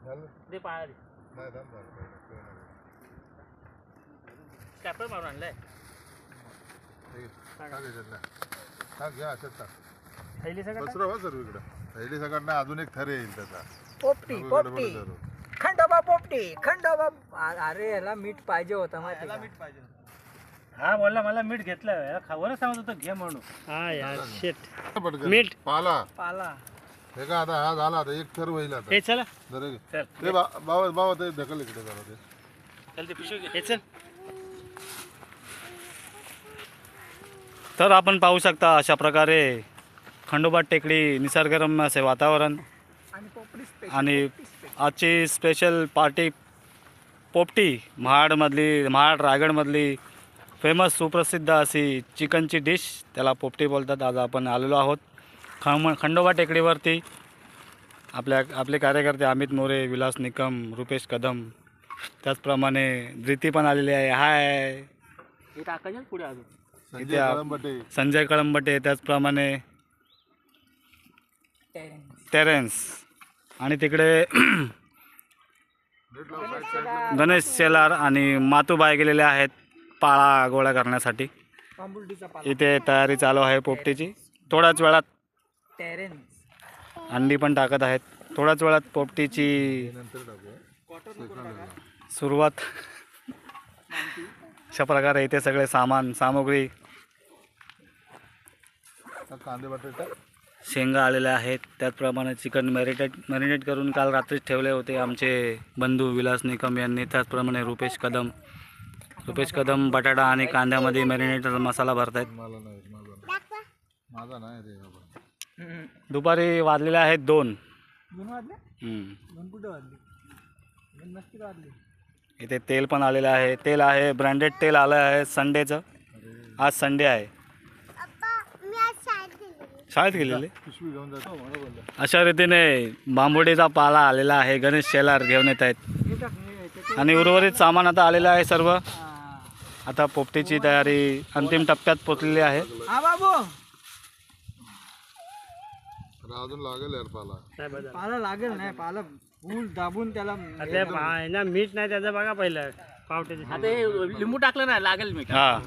दे पाया कॅपर मारून आणलाय थैली सगळं नाही, अजून एक थर येईल त्याचा. पोपटी पोपटी खंडोबा पोपटी खंडोबा. अरे याला मीठ पाहिजे होतं माहिती का? मीठ पाहिजे. हा बोलला मला मीठ घेतलं खावरच सांगत होतं घे म्हणून. हा यार शेट मीठ पाला पाला हे का आता हा झाला आता एक थर होईल आता. हे चला जरा घे. चल ते बाबा ते ढकल इकडे जरा ते. चल ते पिशवी घे. हे चल. तर आपण पाहू शकता अशा प्रकारे खंडोबा टेकडी निसर्गरम्य असे वातावरण आणि पोपटी आणि आजची स्पेशल पार्टी पोपटी महाड रायगडमधली फेमस सुप्रसिद्ध अशी चिकनची डिश त्याला पोपटी बोलतात. आज आपण आलेलो आहोत खंडोबा टेकडीवरती. आपले कार्यकर्ते अमित मोरे, विलास निकम, रुपेश कदम, त्याचप्रमाणे धृती पण आलेली आहे. हाय हे टाकायचं पुढे अजून. इथे संजय कळंबटे, त्याचप्रमाणे टेरेन्स आणि तिकडे गणेश शेलार आणि मातूबाई गेलेले आहेत पाळा गोळा करण्यासाठी. बांबुर्डीचा पाला इथे तयारी चालू आहे पोपटीची. थोड्याच वेळात टेरेन्स अंडी पण टाकत आहेत. थोड्याच वेळात पोपटीची सुरुवात. अशा प्रकारे इथे सगळे सामग्री कांदे बटाटा शेंगा आलेल्या आहेत. त्याचप्रमाणे चिकन मॅरिनेट करून काल रात्रीच ठेवले होते आमचे बंधू विलास निकम यांनी. त्याचप्रमाणे रुपेश कदम बटाटा आणि कांद्यामध्ये मॅरिनेट मसाला भरत आहेत. माझा नाही रे बाबा. दुपारी वाजलेले आहेत 2. 2 वाजले. 2 कुठे वाजले? 2 नसते वाजले. इथे तेल पण आलेलं आहे. तेल आहे ब्रँडेड तेल आलं आहे संडेचं. आज संडे आहे. शाळेत गेलेले. पिशवी घेऊन जातो. अशा रीतीने बांबुडीचा पाला आलेला आहे. गणेश शेलार घेऊन येत आहेत आणि उर्वरित सामान आता आलेलं आहे सर्व. आता पोपटीची तयारी अंतिम टप्प्यात पोचलेली आहे. हा बाबू अजून लागेल यार पाला. पाला लागेल नाही. पाला फुल दाबून त्याला मीठ नाही त्याचं बघा पहिलं पावट्याचं. आता हे लिंबू टाकलं ना लागेल मीठ. हा